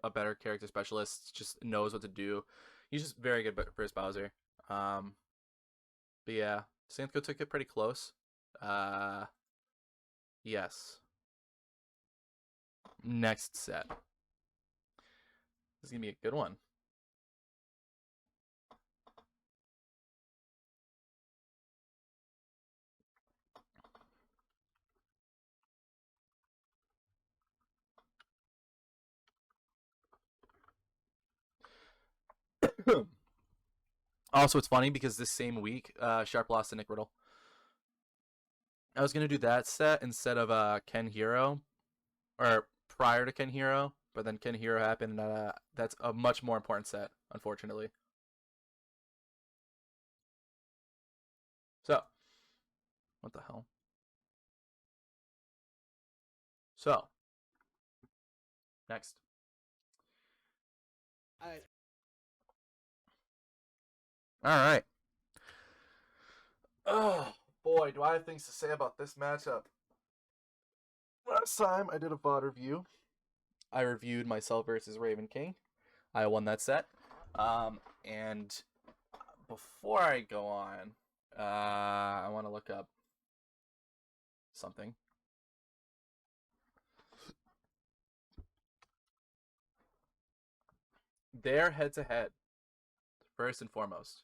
a better character specialist, just knows what to do. He's just very good versus Bowser. But yeah, Santco took it pretty close. Uh, yes. Next set. This is gonna be a good one. Also, it's funny because this same week, Sharp lost to Nick Riddle. I was gonna do that set instead of Ken Hero, or prior to Ken Hero, but then Ken Hero happened, and that's a much more important set, unfortunately. So, what the hell? So, next. I All right. Oh boy, do I have things to say about this matchup. Last time I did a VOD review, I reviewed myself versus Raven King. I won that set. And before I go on, I want to look up something. They're head to head, first and foremost.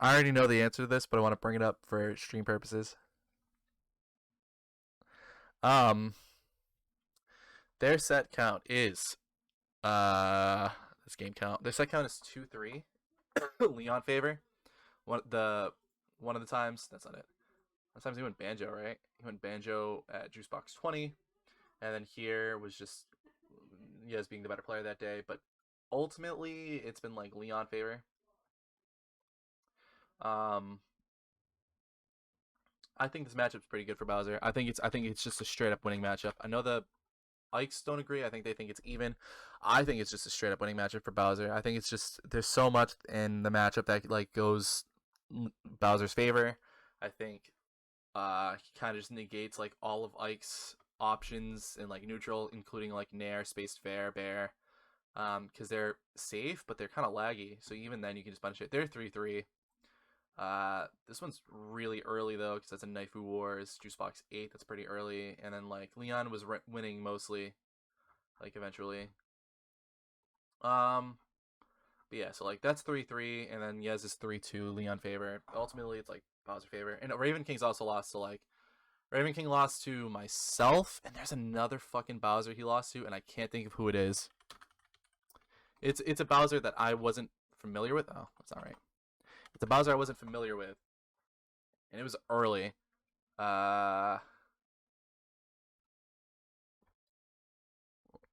I already know the answer to this, but I want to bring it up for stream purposes. Um, their set count is this game count. Their set count is 2-3. Leon favor. One of the times, that's not it. Sometimes he went Banjo, right? He went Banjo at Juicebox 20, and then here was just Yes being the better player that day. But ultimately, it's been like Leon favor. Um, I think this matchup's pretty good for Bowser. I think it's just a straight up winning matchup. I know the Ikes don't agree. I think they think it's even. I think it's just a straight up winning matchup for Bowser. I think it's just there's so much in the matchup that like goes Bowser's favor. I think he kind of just negates like all of Ike's options in like neutral, including like Nair, Spaced Fair, Bear, because they're safe but they're kind of laggy. So even then you can just punish it. They're 3-3. This one's really early though, because that's a Knifeu Wars, Juicebox 8. That's pretty early, and then like Leon was winning mostly, like eventually. Um, but yeah, so like that's 3-3, and then Yes is 3-2, Leon favor. Ultimately, it's like Bowser favor, and Raven King's also lost to like Raven King lost to myself, and there's another fucking Bowser he lost to, and I can't think of who it is. It's a Bowser that I wasn't familiar with. Oh, that's not right. It's a Bowser I wasn't familiar with, and it was early. Uh,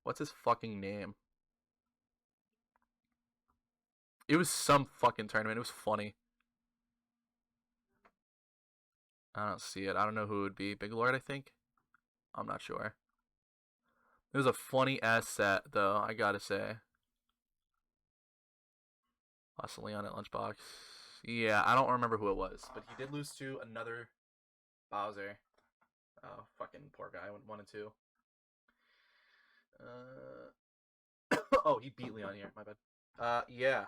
what's his fucking name? It was some fucking tournament. It was funny. I don't see it. I don't know who it would be. Big Lord, I think. I'm not sure. It was a funny ass set, though. I gotta say. Lost to Leon at Lunchbox. Yeah, I don't remember who it was, but he did lose to another Bowser. Oh, fucking poor guy. Went 1-2. Oh, he beat Leon here. My bad. Yeah.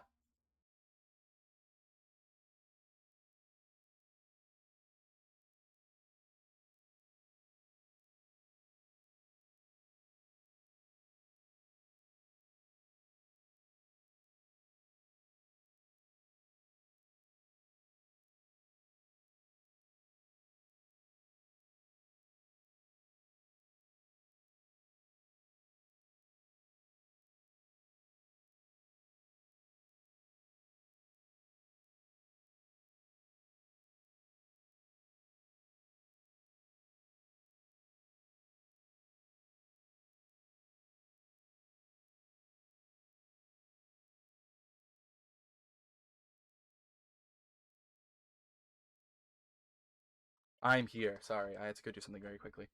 I'm here. Sorry, I had to go do something very quickly.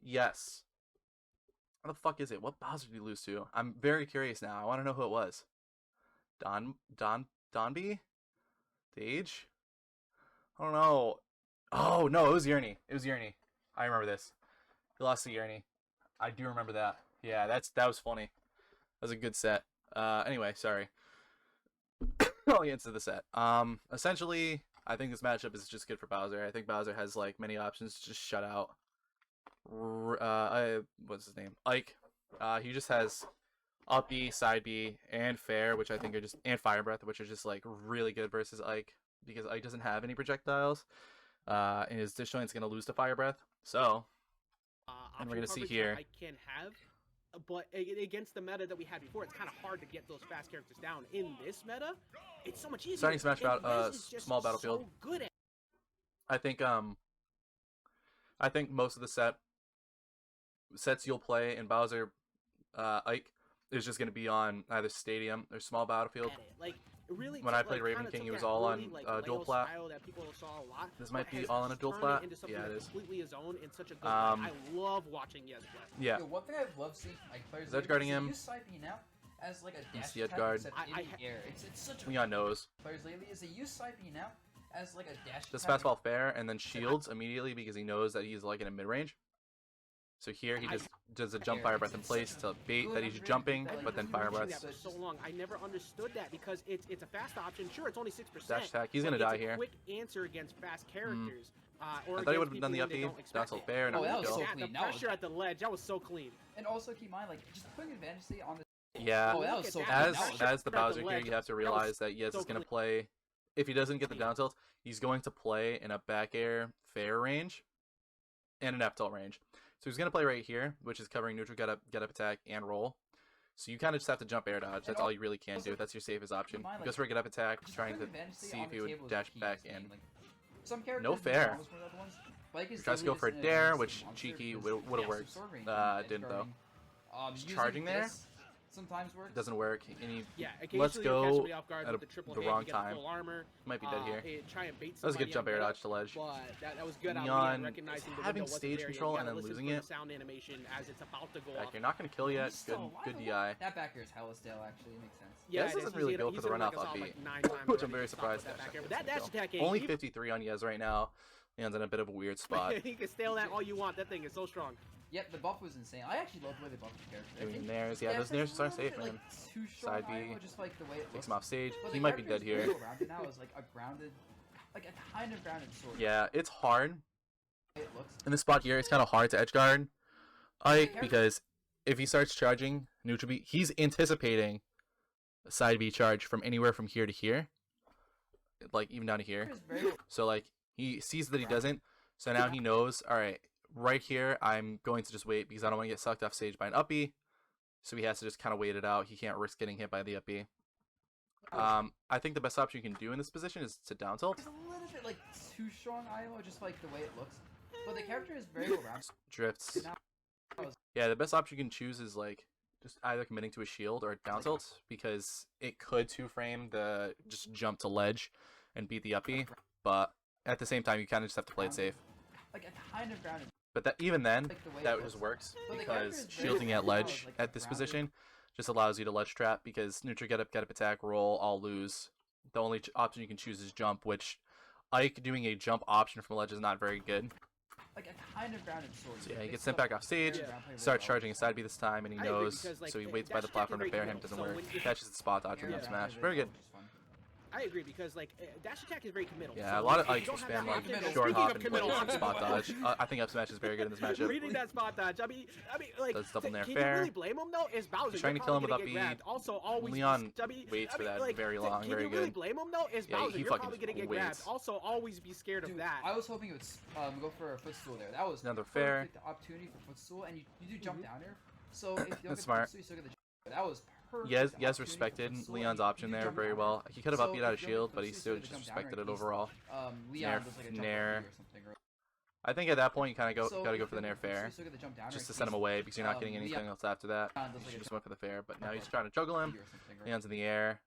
Yes. What the fuck is it? What Bowser did he lose to? I'm very curious now. I want to know who it was. Donby? Dage? I don't know. Oh no, it was Yurny. It was Yurny. I remember this. He lost to Yerny. I do remember that. Yeah, that was funny. That was a good set. Anyway, sorry. I'll get into the set. Essentially, I think this matchup is just good for Bowser. I think Bowser has like many options to just shut out. What's his name? Ike. He just has up B, side B, and fair, which I think are just, and fire breath, which are just like really good versus Ike because Ike doesn't have any projectiles. And his disjoint's gonna lose to fire breath. So, and we're gonna see here. I can have, but against the meta that we had before, it's kind of hard to get those fast characters down. In this meta, it's so much easier. Starting Smash small battlefield. So good at I think most of the sets you'll play in Bowser, Ike is just gonna be on either stadium or small battlefield. Like really, when I played Raven King, it was all on dual plat. This might be all on a dual plat. Yeah, it is. Completely his own in such a good way. I love watching Yes play. Yeah. Yo, one thing I've loved seeing like players edge guarding him. use side B now as like a dash the edge guard. in the air. It's such a Leon knows. players lately is they use side B now as like a dash. Does fastball fair and then shields immediately because he knows that he's like in a mid range. So here he just does a jump fire breath in place to bait that he's jumping, but then fire breath. For so long, I never understood that because it's a fast option. Sure, it's only 6%. Dash attack. He's gonna die here. Quick answer against fast characters. I thought he would have done the up B. Down tilt fair and that a was kill. so The clean. pressure at the ledge, that was so clean. And also keep in mind, like just putting advantage say, on the. Yeah. Oh, that was so As the Bowser here, you have to realize that Yes is gonna play. If he doesn't get the down tilt, he's going to play in a back air fair range and an F tilt range. So he's gonna play right here, which is covering neutral, get up attack, and roll. So you kind of just have to jump air dodge. That's all you really can do. That's your safest option. He goes for a get up attack, trying to see if he would dash back in. No fair. He tries to go for a dare, which cheeky would have worked. Didn't though. Charging there sometimes works. doesn't work. And he Yeah, lets go at the wrong time. Armor, Might be dead here. Try and bait That was a good jump air dodge to ledge. But that was good. Leon recognizing the having window stage wasn't control there. and then losing it. Sound animation as it's about to go Back off. here, not gonna kill yet. Good DI. That back air is hella stale actually. It makes sense. Yeah, Yes doesn't really go for the run off up B, which I'm very surprised at. That dash attack Only 53 on Yes right now. Leon's in a bit of a weird spot. You can stale that all you want. That thing is so strong. Yep, the buff was insane. I actually love the way they buffed the character. Doing nares, yeah, those nares are safe for him. Side B, just like the way it takes looks. him off stage. But He the might be character dead is here. very well-rounded now is like a grounded, like a kind of grounded sword. Yeah, it's hard. The way it looks. In this spot here, it's kind of hard to edge guard Ike because if he starts charging neutral B, he's anticipating a side B charge from anywhere from here to here, like even down to here. So like he sees that he doesn't, so now he knows. All right, right here, I'm going to just wait because I don't want to get sucked off stage by an up B. So he has to just kind of wait it out. He can't risk getting hit by the up B. I think the best option you can do in this position is to down tilt. It's a little bit like too strong IO, just like the way it looks. But the character is very well-rounded. Drifts. Yeah, the best option you can choose is like just either committing to a shield or a down tilt because it could two-frame the just jump to ledge and beat the up B, but at the same time you kind of just have to play it safe. Like a kind of grounded. But that even then, that just works because shielding at ledge at this position just allows you to ledge trap because neutral get up attack, roll, all lose. The only option you can choose is jump, which Ike doing a jump option from ledge is not very good. Like a kind of grounded sword. So yeah, he gets sent back off stage, starts charging a side B this time, and he knows, so he waits by the platform to bear him, doesn't work. He catches the spot dodge from smash. Very good. I agree because like dash attack is very committal. Yeah, a lot of Ikes will spam like short hop and wait spot dodge. I think up smash is very good in this matchup. Reading that spot dodge, I mean, like, does double nair can fair. you really blame him though? Is Bowser He's trying to kill him with up B. Also, always Leon waits for that very long, very Can you really good. blame him though? Is Yeah, Bowser, he you're probably gonna fucking get grabbed. waits. Also, always be scared of that. I was hoping it would go for a footstool there. That was Another fair. The opportunity for footstool, and you do jump down here. So if you don't get the smart. footstool, you still get the jump. That was perfect. Yes, respected Leon's option there very well. He could have up beat out a shield, but he still just respected it overall. Leon does like a Nair. jump or something. Right? I think at that point you kind of gotta go for the nair fair, So you still get the jump down just to right? send him away because you're not getting anything else after that. Leon does You like a just jump went for the fair, but now he's trying to juggle him. or something, right? Leon's in the air,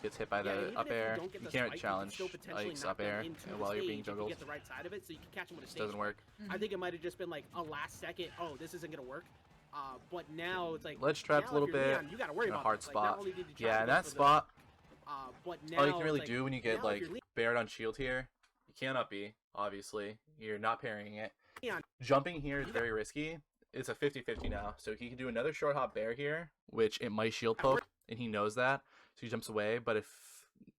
gets hit by the up air. You can't challenge Ike's up air while you're being juggled. Get the right side of it, so you can catch him with a Just stage doesn't work. I think it might have just been like a last second. Oh, this isn't gonna work. But now it's like Ledge trapped a little bit. Leon, you gotta worry In a about hard this. Like, not spot. only did you try Yeah, to in go that for the- spot, but now all you can really it's do when you get now if like you're bared on shield here, you can't up B, obviously. You're not parrying it. Leon. Jumping here is very risky it's a 50-50 now. So he can do another short hop bear here, which it might shield poke, and he knows that, so he jumps away. But if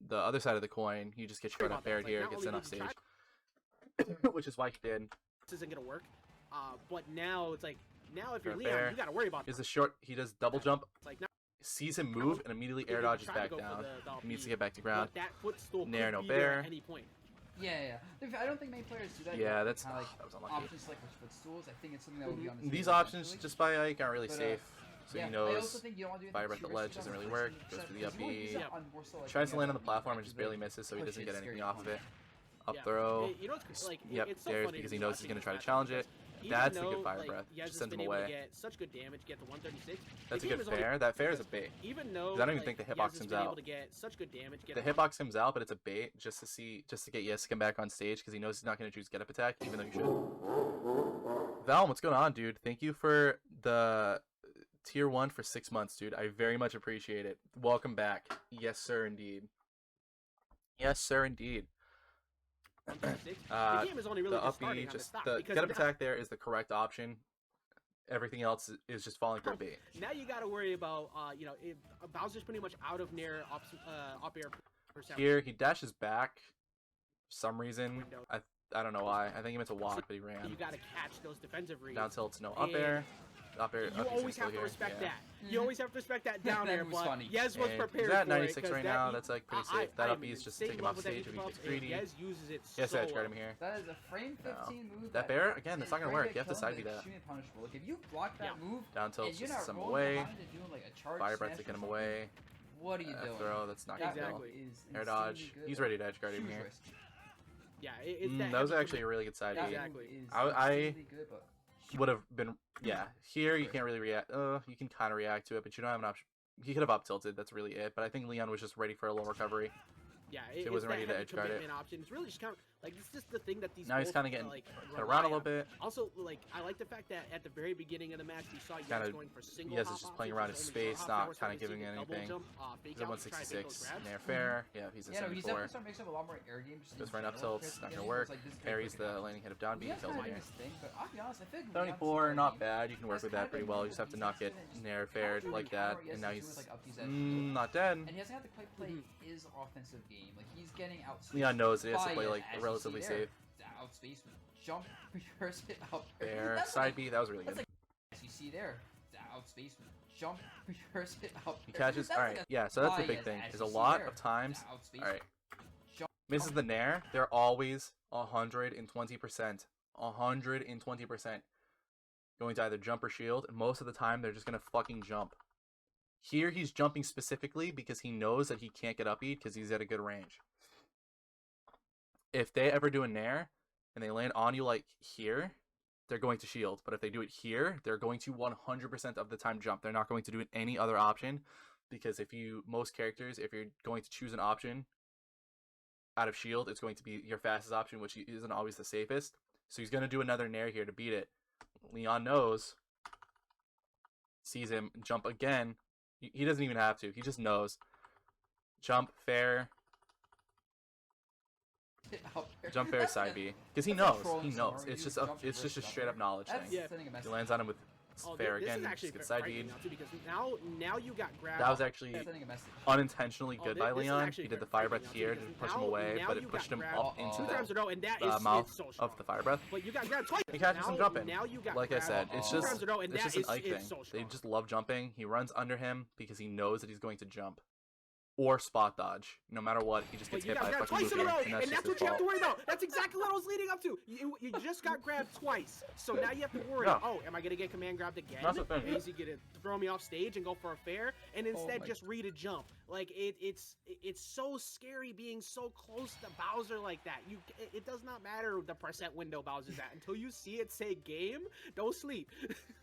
the other side of the coin, he just gets short hop bear here, gets in off stage, which is why he did. This isn't gonna work. But now it's like now if you're Short Leon, bear you gotta worry about is a short. He does double jump, It's like now sees him move, and immediately air dodges back down. He needs to get back to ground. but that footstool Nair, could no be there bear. at any point. Yeah. I don't think many players do that. Yeah, that's kind of that was like unlucky. options like with footstools. I think it's something that will be on the These table options eventually. just by Ike aren't really But, safe. So yeah, he I also knows think you don't want to do fire anything breath too at ledge risky doesn't on really the work. first Goes set, for the because you won't use up B. that on more so like Tries to the land on the other platform and ones just that barely misses, so he push doesn't it get scary anything off of it. component. Up Yeah. throw. You know, it's like Yep, it's so dares funny because to he these knows he's gonna options try to matchups challenge it. because That's even the good though, fire like, breath. Yaz Just has sends been him able to away. get such good damage, get to 136. That's a the game good is only- fair. That fair is a bait. Even though I don't even like, think the Yaz hitbox has comes been able out. to get such good damage, get The to hitbox comes out, but it's a bait just to get Yes to come back on stage because he knows he's not going to choose get up attack, even though he should. Val, what's going on, dude? Thank you for the tier 1 for 6 months, dude. I very much appreciate it. Welcome back. Yes, sir, indeed. Yes, sir, indeed. 136. The game is only really The just up B, starting on this just stop the because get up now, attack there is the correct option. Everything else is just falling for a bait. now you got to worry about if Bowser's pretty much out of Nair up air percent. Here, he dashes back for some reason. Window. I don't know why. I think he meant to walk, but he You ran. got to catch those defensive reads. Down tilt's no up And air. Up air. You up B's always still have to here. respect Yeah. that. You always have to respect that down That air. was But funny. Yez was And prepared he's at for 96 it, 'cause right that now. he- That's like pretty safe. That I'm up B is just to same take him level off with that stage if he Hitbox, gets and greedy. Yez uses it Yes, so edge guard him well. here. That is a frame 15 move. That bear? Again, that's not gonna frame work. rate You have to killing side is B that. extremely punishable. Like if you block that Yeah. move Down tilt's and you're just not some rolling away. behind and doing like a charge Fire breath to smash get or him something, away. what are you doing? Throw, that's not That gonna Exactly. kill. is Air insanely dodge. good. He's ready to edge guard him Huge here. risk. Yeah, it's That was heavy actually a really good side That B. Exactly. move is I insanely good, but would have been, yeah. Here you can't really react. You can kind of react to it, but you don't have an option. He could have up tilted. That's really it. But I think Leon was just ready for a low recovery. Yeah, He it's wasn't that ready to heavy edge guard it. commitment option. It's really just kind of like it's just the thing that these. Now he's both, kind of getting like, cut rely around a little on. bit. Also, like I like the fact that at the very beginning of the match we saw Kinda- Yez going for single. Yez hop is just playing options, around only his short space, hop. not Now we're kinda starting to see giving the double anything. jump, fake He's at out to try to take those 166. grabs. Nair fair. Yeah, he's at yeah, no, he's 74. definitely starting to mix up a lot more air games. Just Goes in for an up general tilt. compared to Not the gonna beginning. work. It's like, this is Parries breaking the out. landing hit of down B. He has Kills kind him of here. his thing, but I'll be honest, I feel like 74, not bad. You can work with that pretty well. You just have to not get Nair fared like that. And now he's not dead. And he hasn't had to quite play his offensive game. Like he's getting out. Leon knows it. He has to play like relatively safe. Outspace with jump, reverse it up. Fair. That's Side like, B. That was really that's good. like as you see there. Outspace with jump, reverse it up. He catches. That's All like right. a Yeah. So that's the fly big as thing. you Is a see lot there. of times. Outspace All right. jump. Misses the Nair. They're always 120%. 120% going to either jump or shield, and most of the time they're just gonna fucking jump. Here he's jumping specifically because he knows that he can't get up E because he's at a good range. If they ever do a Nair and they land on you like here, they're going to shield. But if they do it here, they're going to 100% of the time jump. They're not going to do it any other option because most characters, if you're going to choose an option out of shield, it's going to be your fastest option, which isn't always the safest. So he's going to do another Nair here to beat it. Leon knows, sees him, jump again. He doesn't even have to. He just knows. Jump, fair. Jump fair, side B. Because he knows. He knows. It's just a straight up knowledge thing. Yeah. He lands on him with fair this again. is actually Just gets side frightening B. now too because now you got grabbed. That was actually Sending a message. unintentionally good by this is Leon. actually He did the frightening fire breath now, too, here to because push him now- away, now but you it pushed got him grabbed up two into two times the in a row, and that the is mouth it's so of strong. the fire breath. But you got grabbed twice. He catches him jumping. Now you got Like I grabbed said, it's two just times in a row, and it's that just an is- Ike it's thing. so They strong. just love jumping. He runs under him because he knows that he's going to jump. Or spot dodge. No matter what, he just But gets you hit got by a grabbed fucking twice in a row, movie, and that's and just that's his what you have to fault. worry about. That's exactly what I was leading up to. You just got grabbed twice, so now you have to worry. Yeah. Oh, am I gonna get command grabbed again? That's the thing. Is he gonna throw me off stage and go for a fair, and instead my just read a jump? Like it's so scary being so close to Bowser like that. It does not matter the percent window Bowser's at until you see it say game. Don't sleep.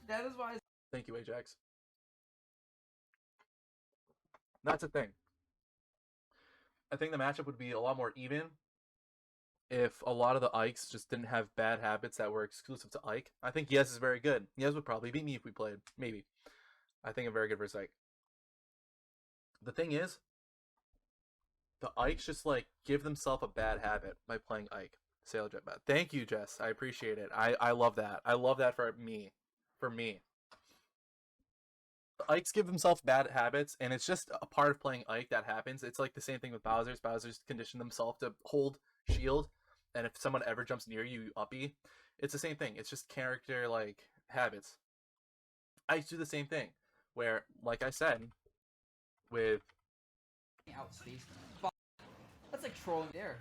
That is why. Thank you, Ajax. That's the thing. I think the matchup would be a lot more even if a lot of the Ikes just didn't have bad habits that were exclusive to Ike. I think Yes is very good. Yes would probably beat me if we played. Maybe. I think I'm very good versus Ike. The thing is, the Ikes just like give themselves a bad habit by playing Ike. Sailor Jet Bat. Thank you, Jess. I appreciate it. I love that. I love that for me. for me. Ikes give himself bad habits, and it's just a part of playing Ike that happens. It's like the same thing with Bowser's. Bowser's conditioned himself to hold shield, and if someone ever jumps near you, you uppy. It's the same thing. It's just character like habits. Ike do the same thing, where, like I said, with Outspace. That's like trolling there.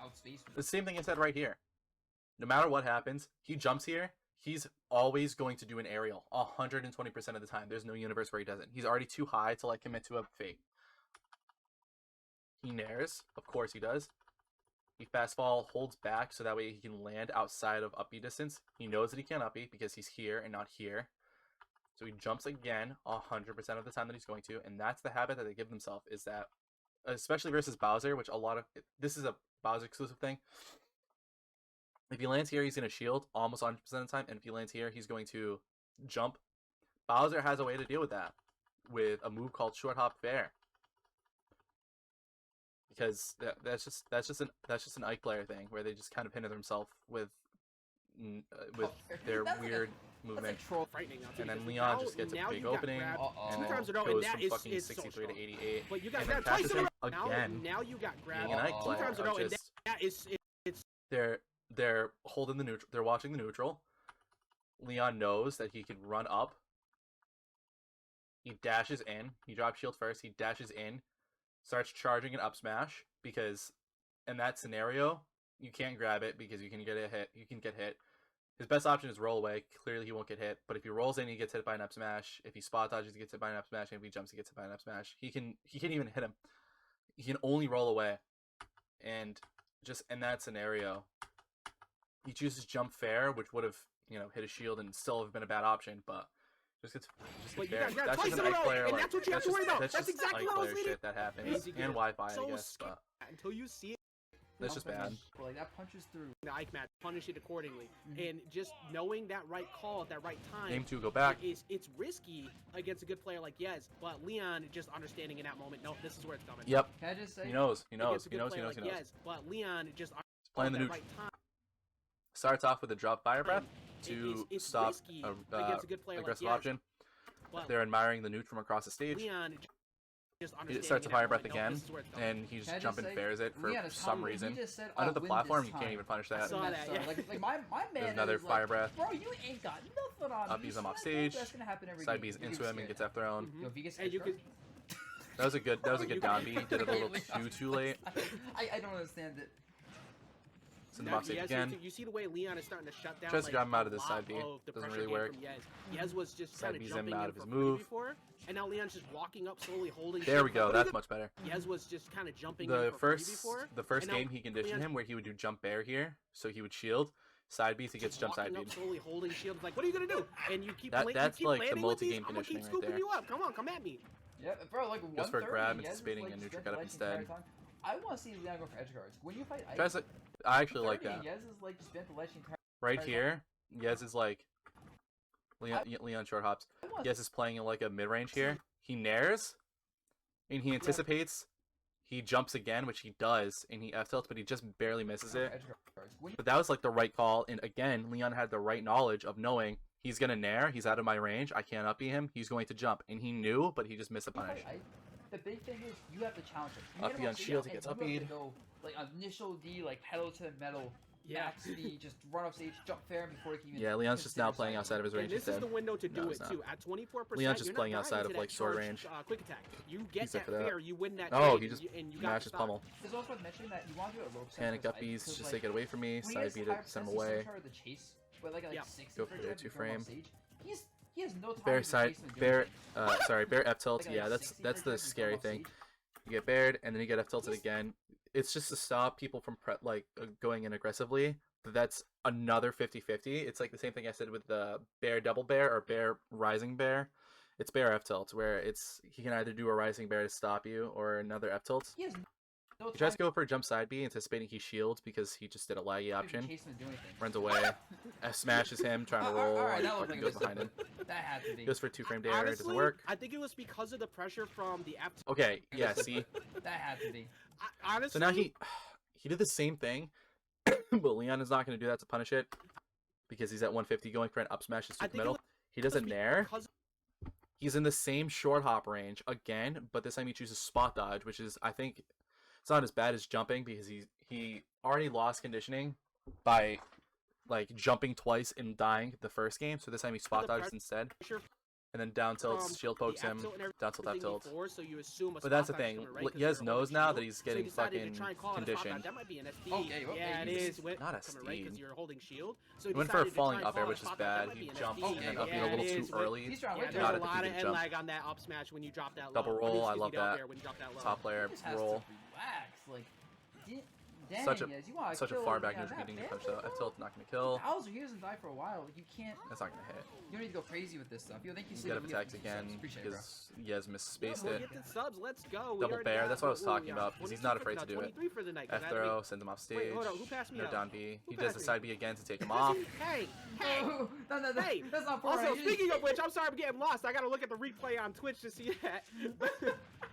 Outspace. the same thing I said right here. No matter what happens, he jumps here. He's always going to do an aerial 120% of the time. There's no universe where he doesn't. He's already too high to like commit to a fake. He nares, of course he does. He fast fall, holds back so that way he can land outside of uppy distance. He knows that he can't uppy because he's here and not here. So he jumps again 100% of the time that he's going to, and that's the habit that they give themselves, is that, especially versus Bowser, which a lot of, this is a Bowser exclusive thing. If he lands here, he's going to shield almost 100% of the time, and if he lands here, he's going to jump. Bowser has a way to deal with that with a move called short hop fair, because that's just an Ike player thing where they just kind of hinder themselves with their weird movement. Troll. Frightening now, too, And then because Leon now- just gets a now big you got opening. grabbed Uh-oh. 2 times in a row, and Goes that from is fucking is so 63 to strong. 88. But you got and then grabbed twice catches in a him row. again. Now you got grabbed Being an Ike 2 player times in a row, of and just- that is it's They're holding the neutral. They're watching the neutral. Leon knows that he can run up. He dashes in. He drops shield first. He dashes in, starts charging an up smash, because in that scenario you can't grab it because you can get a hit. You can get hit. His best option is roll away. Clearly he won't get hit, but if he rolls in, he gets hit by an up smash. If he spot dodges, he gets hit by an up smash, and if he jumps, he gets hit by an up smash. He can't even hit him. He can only roll away, and just in that scenario, he chooses jump fair, which would have, hit a shield and still have been a bad option, but just But gets you fair. got grabbed That's twice just in an a Ike row, player. and Like, that's what you have to worry about. That's just exactly Ike what I was player leading. shit that happens, Crazy and good. Wi-Fi, So I guess. scary. But Until you see it, that's just bad. Like that punches through. the Ike match, punish it accordingly, Mhm. and just knowing that right call at that right time. Game 2, go back. It's risky against a good player like Yez, but Leon just understanding in that moment, no, this is where it's coming. Yep, Can I just say? he knows. He knows. Against a He good knows. He player knows. He like knows. Yez, but Leon just Playing the that neutral. right time. Starts off with a drop fire breath to It's stop risky a against a good player aggressive like Yez, option. but They're admiring the neut from across the stage. Leon just He understanding starts a in that fire breath moment, no, again, this is where it's coming. and he Can I just just jump and say, fares it for Leon is some humble. He reason. just said, Under "I'll the win platform, this you can't time." even punish I that. saw that, yeah. Like my man There's is another like, fire breath. Bro, you ain't got nothing on Up me. B's So him off that's- stage. That's gonna happen every Side game. B's You into get him and scared. gets F thrown. Mhm. Yo, Vegas And you Edgar? could That was a good down B. Did it a little too late. I don't understand it. Send him Now, off stage Yez, again. you see the way Leon is starting to shut down. Tries to like, grab him out of a this lot side B. of the Doesn't pressure really game work. from Yez. Yez was just Side kind of B's him jumping out in of his for free move. before, and now Leon's just walking up slowly, holding. There shit. we go. What are you That's gonna- much better. Yez was just kind of jumping The in for free first before. the first and now game he conditioned Leon's him where he would do jump bear here, so he would shield. Side B's he gets just jump side walking B. up slowly, holding shields. Like, what are you gonna do? And you keep That's you keep like the landing with these, multi-game I'm gonna keep conditioning right scooping there. you up. Come on, come at me. Yeah, bro, like Goes for a 130, grab, Yez is, anticipating like, a neutral spent cut up the entire instead. time. I want to see Leon go for edge guards. When you fight Ike, Tries to, I actually like 130, that. Yez is like spent the ledge entire. Right Right. here, Yez is like Leon short hops. I want Yez is playing in like a mid range here. He nares, and he anticipates. He jumps again, which he does, and he F tilts, but he just barely misses it. edge guards. When you But that was like the right call, and again, Leon had the right knowledge of knowing he's gonna nair. He's out of my range. I can't uppy him. He's going to jump, and he knew, but he just missed a fight punish. Ike, the big thing is you have to challenge him. You Uppy get him on stage, shield, he and gets you have to uppied. go, like initial D, like pedal to the metal. Yeah. Max D, just run off stage, jump fair before he can even. Yeah, Leon's just now consider playing side outside of his And range this is instead. the window to do No, it it's not. too. At 24%, Leon's just you're not playing dying outside to of, that like, sword charged, range. quick attack. You get He's up that for that. fair, you win that. Oh, trade, he just and you got smashes the stock. pummel. It's also worth mentioning that you want to do a rope Panic set versus Ike, uppies, because, just like, take it away from me. when he Side gets beat high it, send him percent, he's away. in charge of the chase, but like Yeah. 60 Go for the percent two before him on frame. stage, he has no time Bear to side, chase him and do bear, anything. sorry, bear F tilt. Like, Yeah, that's 60% the before him scary off thing. stage. You get bared, and then you get F tilted again. It's just to stop people from going in aggressively. But that's another 50-50. It's like the same thing I said with the bear double bear or bear rising bear. It's bear F tilt, where he can either do a rising bear to stop you or another F tilt. He has no He tries to time go for a jump side B, anticipating he shields because he just did a laggy to option. chase him and do anything. Runs away, smashes him, trying to roll, Alright, and that looked fucking like a goes behind him. That had to be. Goes for 2-frame dare, it doesn't Honestly, work. I think it was because of the pressure from the F. Okay, yeah, see? That had to be. Honestly, So now he did the same thing, but Leon is not going to do that to punish it because he's at 150 going for an up smash to I super think it middle. was- He does a nair. Because He's in the same short hop range again, but this time he chooses spot dodge, which is, I think, it's not as bad as jumping because he already lost conditioning by like jumping twice and dying the first game. So this time he spot dodges instead, pressure and then down tilts, from shield pokes the him, up tilt and down tilt, up everything tilt. before, so you assume a But that's the spot dodge thing. coming, right? 'Cause Yez you're holding knows now shield. that he's So getting you decided to fucking try and call it a spot conditioned. dodge. That might be an SD. Okay, well, yeah, it you is. just- With, Not a coming right because steed. you're holding shield. So He went for a falling up air, which is bad. He jumped and then up being a little too early. He's trying Yeah, to there's Not a at the lot peak of of end jump. lag on that up smash when you drop that low. Double roll, I excuse me, love the up that. air when you drop that low. Top player He just has roll. to relax. Like, dang, Such a Yez, you wanna such a kill far back Leon news that beating bad? punch though. F tilt not gonna kill. Bowser, he doesn't die for a while. You can't. That's not gonna hit. You don't need to go crazy with this stuff. You think you You see gotta the protect again Appreciate it, bro. because Yez misspaced We'll it. get the subs. Let's go. We Double already bear, got- that's what I was ooh, talking yeah, about, because he's 22 not for- afraid no, to do it. 23 for the night, 'cause F I had to throw, make- sends him off Wait, stage. hold on, who passed me No up? down B. Who He does passed the me? side B again to take him Passed off. me? Hey, Oh, no, Hey, that's not also, right. speaking of which, I'm sorry I'm getting lost. I gotta look at the replay on Twitch to see that.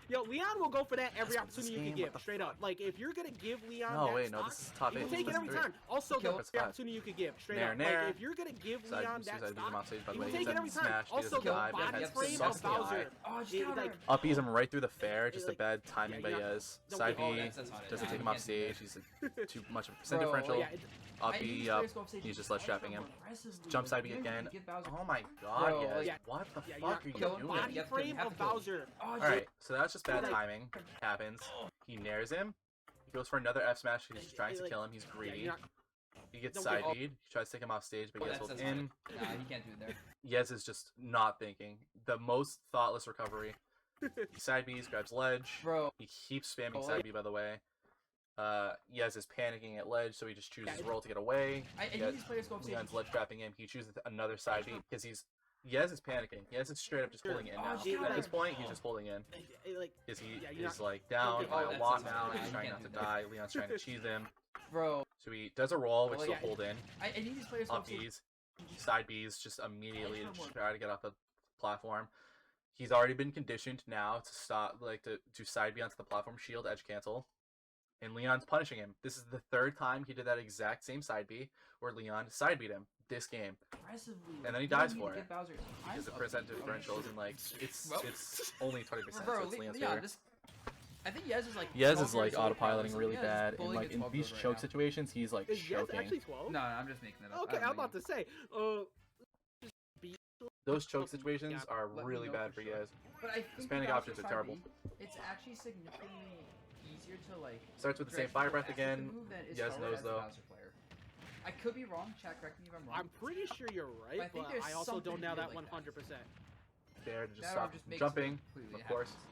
Yo, Leon will go for that every That's what this opportunity you game- can what give, the straight up. Like, if you're gonna give Leon No, that wait, no, stock, this is top he eight. will take it every time. Also, Kill. the opportunity you could give, straight Nair, up. nair. Like, if you're gonna give Side Leon suicide that beat him stock, off stage, by he the will way. take He it every doesn't time. smash, he Also, doesn't the die, body but frame sucks of the eye. Bowser. Oh, just it, counter. like, Uppies him right through the fair, just a like- bad timing by yeah, you're not- Yez. don't Side get- oh, B that's not it. doesn't Nah, take him you off can't do stage. He's too much of a percent Bro, differential. yeah, Up I need B these up. players go off stage He's just left trapping him. aggressively. Jump side B You don't even again. give Bowser- Oh my god, Bro, Yez. yeah. What the Yeah, fuck you're are you kill him, doing? body body You have to- frame you have of to kill him. Bowser. Oh, dude. Alright, so that's just bad Like- timing. Happens. He nairs him. He goes for another F smash because he's trying to Like- kill him. He's Yeah, greedy. you're not- He gets Don't side get- B'd. He tries to take him off stage, but Oh, Yez that's holds fine. in. Nah, he can't do it there. Yez is just not thinking. The most thoughtless recovery. He side B's, grabs ledge. Bro, He keeps spamming Oh, side B, by the way. Yez is panicking at ledge, so he just chooses Yeah, roll to get away. I Yez- need these players go off stage. Leon's ledge trapping him. He chooses another side B because Yez is panicking. Yez is straight up just holding in Oh, now. just counter. At this point, he's just holding in. Like, Because he Yeah, you're is not- like down Okay, by oh, a that's lot it. now. Yeah, He's you trying can't not to do that. die. Leon's trying to cheese him. Bro, So he does a roll, which Well, will yeah, hold in. I need these players go Up off stage. B's, side B's, just immediately Edge just work. try to get off the platform. He's already been conditioned now to stop, like to side B onto the platform, shield, edge cancel, and Leon's punishing him. This is the third time he did that exact same side B where Leon side beat him this game. Aggressively. And then he You don't dies need for to it. give Bowser time Because the up. percent Okay. differential isn't like it's Well. it's only 20%. Bro, So it's Leon's Leon, favor. this. I think Yez is like. Yez 12 is like years old, bro. autopiloting So really Yez is bad, and bullying like a in 12 these right choke now. situations, he's like is Yes choking. actually 12? No, I'm just making that up. Okay, I I'm don't about know. to say. Those choke situations are Let me really know bad for for sure. Yez. But I think Hispanic Bowser options are side terrible. B, it's actually significantly easier to like. Starts with the same direct fire people breath after the again. move than it is Yez forward knows, as a though. Bowser player. I could be wrong. Chat, correct me if I'm wrong. I'm pretty sure you're right, I think but there's I also don't something know that here like 100%. There to just That or stop just him makes jumping, it completely of course. happens.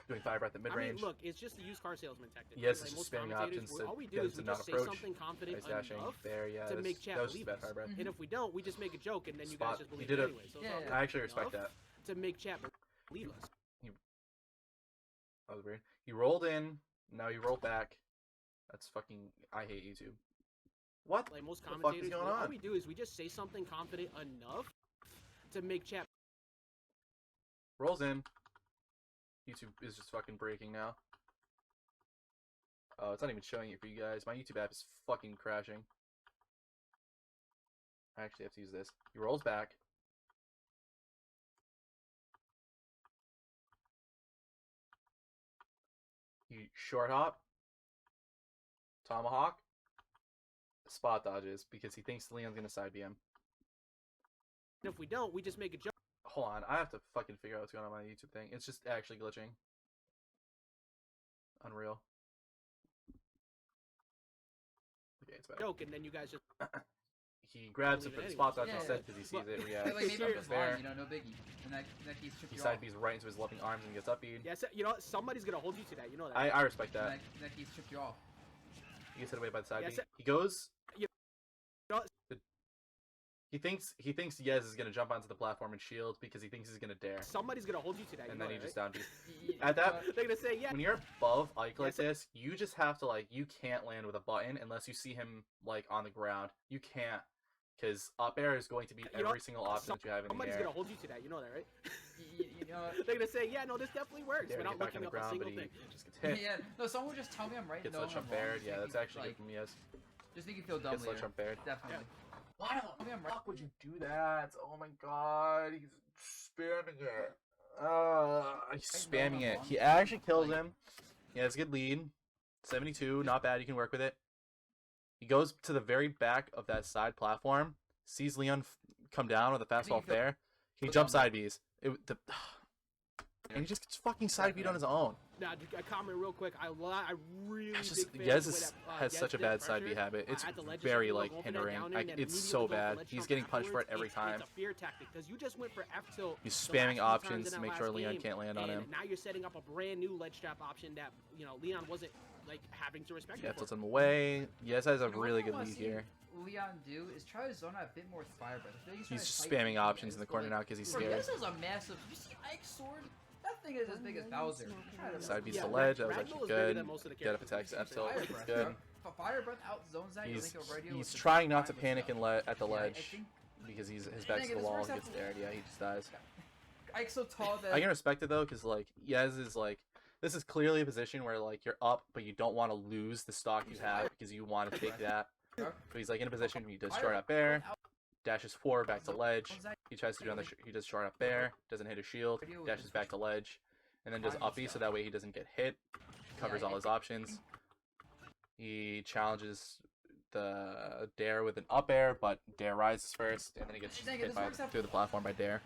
Doing fire breath at mid I mean, range. look, it's just the used car salesman tactic. Yes, Like it's most just spamming commentators, options to all we get do him is to we not just say approach. something confident Nice dashing enough there, yeah. to That make was, chat that was believe bad us. fire breath. And if we don't, we just make a joke, and then you Spot. guys just He believe did it it. anyway. So it's Yeah, all yeah. good. I actually respect Enough that. to make chat believe us. That was weird. He rolled in. Now he rolled back. That's fucking. I hate YouTube. What? Like most the fuck is commentators, going all on? we do is we just say something confident enough to make chat. Rolls in. YouTube is just fucking breaking now. Oh, it's not even showing it for you guys. My YouTube app is fucking crashing. I actually have to use this. He rolls back. He short hop. Tomahawk. Spot dodges because he thinks Leon's gonna side B him. And if we don't, we just make a joke. Hold on, I have to fucking figure out what's going on with my YouTube thing. It's just actually glitching. Unreal. Okay, it's better. Joke, and then you guys just. He grabs it Believe for it the spot dodge anyway. instead because he sees But- it But, react. like maybe I'm just Fair. lying, you know, no biggie. And that keeps tripped He you side off. B's right into his loving arms and gets up B'd. Yeah, so, you know what? Somebody's gonna hold you to that. You know that. I respect And that. that keeps tripped you off. He gets hit away by the side Yeah, B. so- He goes. You know- He thinks Yez is gonna jump onto the platform and shield because he thinks he's gonna dare, Somebody's gonna hold you to that. You and know then he that, just right? down B. Y- At that- but- They're gonna say yeah. When you're above Ike like so- this, you just have to like you can't land with a button unless you see him like on the ground. You can't, because up air is going to be You know, every single option that you have in the Somebody's air. gonna hold you to that. You know that, right? you know, They're gonna say yeah, no, this definitely works Dare to without get back on looking the up a ground, but single he thing. just gets hit. yeah. No, someone would just tell me I'm right. Gets no, let I'm Trump wrong. bared. Just Yeah, make that's me, actually like, good from Yez. just make you feel dumb Gets let later. Trump bared. Definitely. Why the fuck would you do that? Oh my god, he's spamming it. He's spamming it. He actually kills him. He has a good lead. 72, not bad. You can work with it. He goes to the very back of that side platform, sees Leon come down with a fastball fair. He jumps side Bs. And he just gets fucking side B'd on his own. Now, a comment real quick. I really It's just big fan of the way Yez that, has Yez such a did bad side B pressure, habit. It's at the ledge, very just like open it hindering. down there and then It's immediately so go for the bad. ledge He's jump getting punished for it afterwards. every time. It's a fear tactic because you just went for F tilt. He's the last spamming few times options in to that make sure last Leon game, can't land on and him. now you're setting up a brand new ledge trap option that Leon wasn't like having to respect. Yeah, for. tilts him away. Yes has a You know, really what I good wanna lead see here. Leon do is try to zone out a bit more with fire breath. I feel like He's trying just to fight spamming Yez, options in the but, corner like, now because he's bro, scared. Yez has a massive. You see Ike's sword? That thing is as big as Bowser. Try to Side B's Yeah, the ledge. That was Ragdoll actually is bigger good. than most of the Get up characters. attacks F tilt. Fire It's breath, good. bro. Fire breath out zones that. He's radio he's trying not to panic and let at the ledge I because his back's to the wall. He gets scared. Yeah, he just dies. Ike's so tall that I can respect it though, because like Yez is like, this is clearly a position where like you're up, but you don't want to lose the stock you have because you want to take that. So he's like in a position where he does short up bear, dashes forward back to ledge. He tries to do he does short up bear, doesn't hit a shield, dashes back to ledge, and then does uppy so that way he doesn't get hit. Covers all his options. He challenges the Dare with an up air, but Dare rises first, and then he gets hit through the platform by Dare.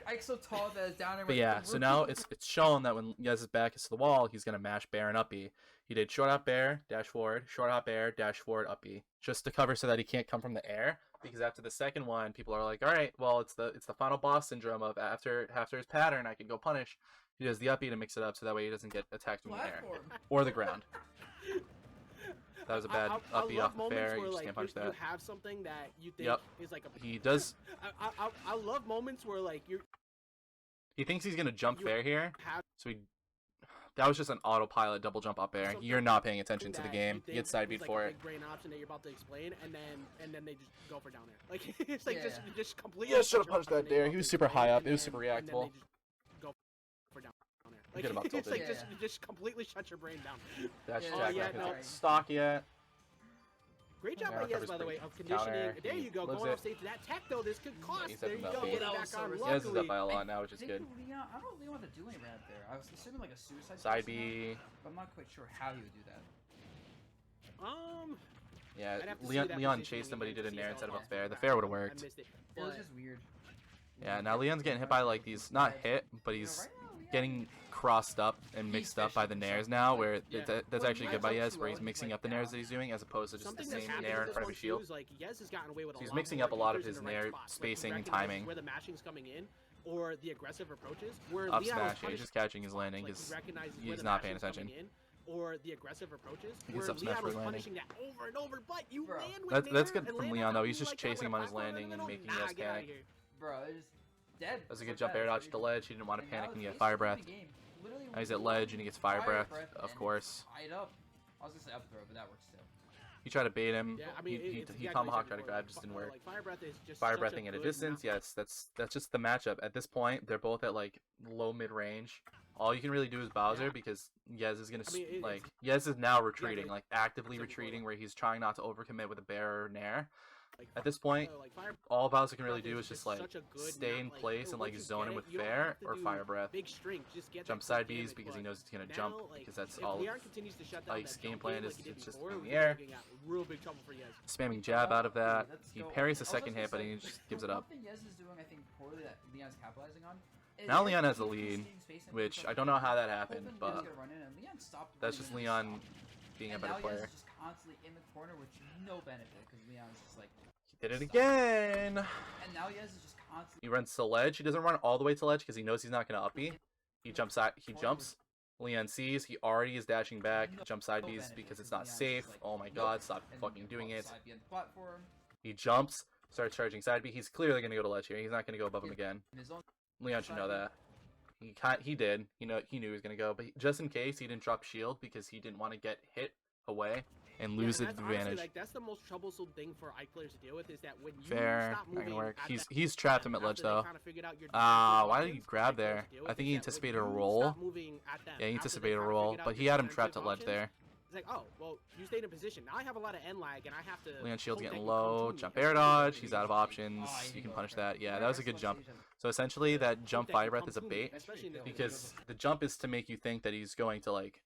Ike's so tall that it's down there. But yeah, so now it's shown that when Yez's back is to the wall, he's gonna mash bear and uppy. He did short hop bear, dash forward, short hop air, dash forward, uppy, just to cover so that he can't come from the air. Because after the second one, people are like, all right, well, it's the final boss syndrome of after his pattern, I can go punish. He does the uppy to mix it up so that way he doesn't get attacked from the air or the ground. That was a bad uppy off the fair. You just can't punish that. You have something that you think is like a. He does. I love moments where like you. He thinks he's gonna jump fair here, have so that was just an autopilot double jump up air. You're not paying attention to the game. You get side beat for it. Big brain option that you're about to explain, and then they just go for down air. Like it's like just completely. Yeah, should have punched that Dare. He was super high up. It was super reactable. Go for down air. Like, get him up it's tilted. like just completely shut your brain down. That's Yeah, Jack. no. Not stock yet. Great job Yeah, by Yez, covers by the way, pretty of conditioning. counter. There He you go, lives going it. off stage. That tech though, this could cost. he's There up you about go, eight. get it That back was so on. risky. Yez is up by Luckily, a lot now, which is good. Leon, I don't really want to do any ramp there. I was assuming like a suicide. Side somehow, B. but I'm not quite sure how he would do that. Yeah, I'd have to see Leon that Leon positioning chased him, but he again did to an see air how instead of a fast fair. The back. fair would have I worked. missed it. It was But- just weird. Yeah, now Leon's getting hit by like these, not hit, but he's getting crossed up and mixed up by the nairs now, where that's actually good by Yez, where he's mixing up the nairs that he's doing as opposed to just the Something that's same happened nair with in front of this his shield. one, too, is, like, Yez has gotten away with So he's lot mixing more up a lot of users his in the right nair spots. Like, he spacing and recognizes timing. Where the mashing's coming in, or the aggressive approaches. Where Up Leon was smash, yeah, he's punished, just catching his landing like, because he recognizes where he's the not paying mashing's coming attention. in, or the aggressive approaches. He Where gets up smash Leon for was landing. punishing that over and over, but you Bro. land with That's nair good and from land Leon on though. top He's of you just like that chasing him with on a his platform landing in the and middle? making Nah, Yez get outta panic. here. Bro, it was dead. That was a so good jump bad. air So dodge he to just- ledge. He didn't want to and now panic it's and get basically fire the breath. game. Literally Now he's with at ledge and he gets fire breath, and of it's course. tied up. I was gonna say up throw, but that works too. He tried to bait him. Yeah, I mean, He it's exactly tomahawk what tried to you said grab, before, just didn't work. Like, fire breath is just Fire such breathing at a good distance, map. yes, that's just the matchup. At this point, they're both at like low mid range. All you can really do is Bowser Yeah. because Yez is gonna I mean, like Yez is now retreating, like, like actively except before, retreating, where he's trying not to overcommit with a bear or nair. Like, At this point, like, fire all Bowser can really breath do is just like such a good stay map, in like, place and once like you zone get him it, with you don't fair have to or do fire breath. big strength, just get Jump that side quick Bs damage, because he but knows he's gonna now, jump like, because that's if all. Leon continues to shut down Ike's that game jump plan game is like he did it's just before, in the we're air. looking at real big trouble for Yez. Spamming jab out of that. Let's He go. parries the I was second gonna hit, but say, he just gives the it up. One thing Yez is doing, I think, poorly that Leon's capitalizing on. is Now Yez Leon has the keeps lead, staying space and which keeps I up don't know how that Colton happened, is but gonna run in, and Leon stopped that's running just and Leon stopped. being a And better now Yez player. is just constantly in the corner, which no benefit because Leon's just like. He did it again. And now Yez is just constantly. He runs to ledge. He doesn't run all the way to ledge because he knows he's not gonna uppy. He jumps out. He jumps. Leon sees. He already is dashing back. Jump side Bs because it's not safe. Oh my god! Stop fucking doing it. Side behind the platform, He jumps. Starts charging side B. He's clearly gonna go to ledge here. He's not gonna go above him again. in his own Leon should know that. He did. He knew he was gonna go, but just in case he didn't drop shield because he didn't want to get hit away and lose the Yeah, and that's honestly, advantage. like, that's the most troublesome thing for Ike players to deal with is that when you Fair, stop not moving gonna work. at that He's trapped him at after ledge they though. kinda figured out your Why did defensive you grab options, there? Ike players to deal I with think is he that when anticipated a you roll. stop moving at them Yeah, he after they anticipated a kinda roll, figured out but he your had him defensive trapped at ledge options, there. It's like, oh, well, you stayed in position. Now I have a lot of end lag, and I have to. Leon Shield's hope that getting you come low. to me. Jump And air I dodge. think He's that out of you- options. Oh, You can go punish for it. that. Yeah, that was a good Excellent jump. decision. So essentially, Hope that jump that fire you breath come is a to me, bait especially in this because the jump is to make you think that he's going to like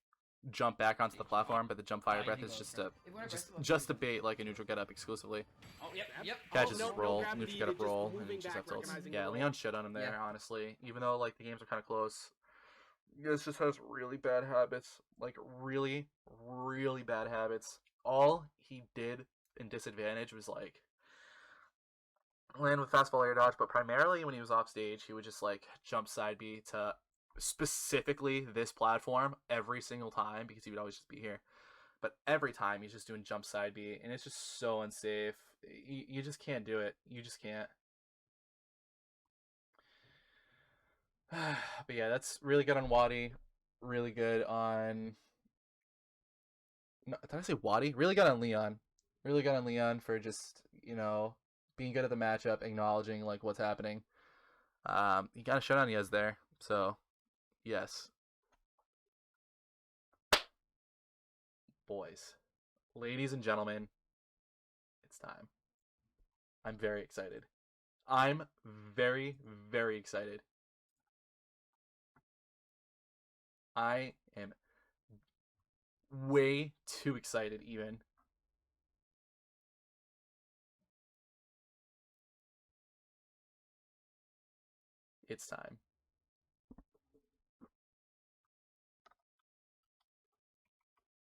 jump back onto the platform, but the jump fire breath is just a bait, like a neutral get up exclusively. Oh, yep. Catches no, his roll, gravity, neutral get up just roll, and moving he just back, have to. recognizing Yeah, the roll. Leon shit on him there, Yeah. honestly. Even though like the games are kind of close, this just has really bad habits, like really, really bad habits. All he did in disadvantage was like land with fastball air dodge, but primarily when he was off stage, he would just like jump side B to specifically this platform every single time because he would always just be here. But every time he's just doing jump side B, and it's just so unsafe. You just can't do it. You just can't. But yeah, that's really good on Wadi. Really good on. No, did I say Wadi? Really good on Leon. Really good on Leon for just being good at the matchup, acknowledging like what's happening. He got a shot on Yez there, so yes, boys, ladies and gentlemen, it's time. I'm very excited. I'm very, very excited. I am way too excited even. It's time.